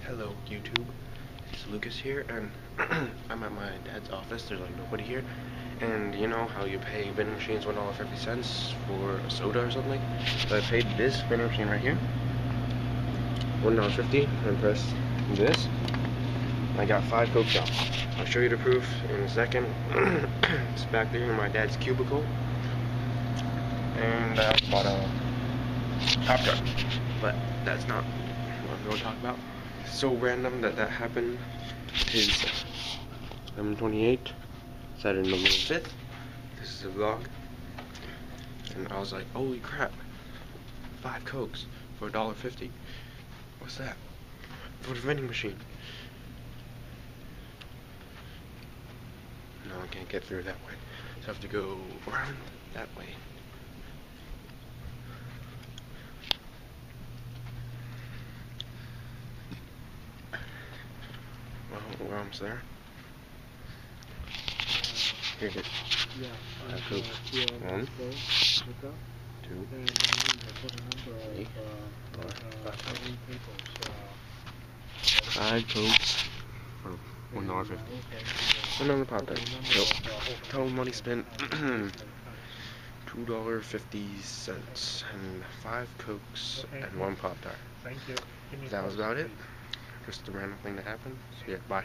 Hello YouTube, it's Lucas here, and I'm at my dad's office. There's like nobody here, and you know how you pay vending machines $1.50 for a soda or something? So I paid this vending machine right here $1.50 and press this. I got 5 Cokes out. I'll show you the proof in a second. It's back there in my dad's cubicle, and I bought a Pop Tart, but that's not what I'm going to talk about. So random that happened. Is 11/28, Saturday, November 5th. This is a vlog, and I was like, holy crap, 5 Cokes for $1.50. What's that? For the vending machine. No, I can't get through that way, so I have to go around that way. Well, we're almost there. Here it is. 5 Cokes. 1, 2, 3, 4, 5 Cokes for $1.50. Another Pop Tart. So, total money spent $2.50 and 5 Cokes and 1 Pop Tart. That was about it. Just a random thing that happened. So yeah, bye.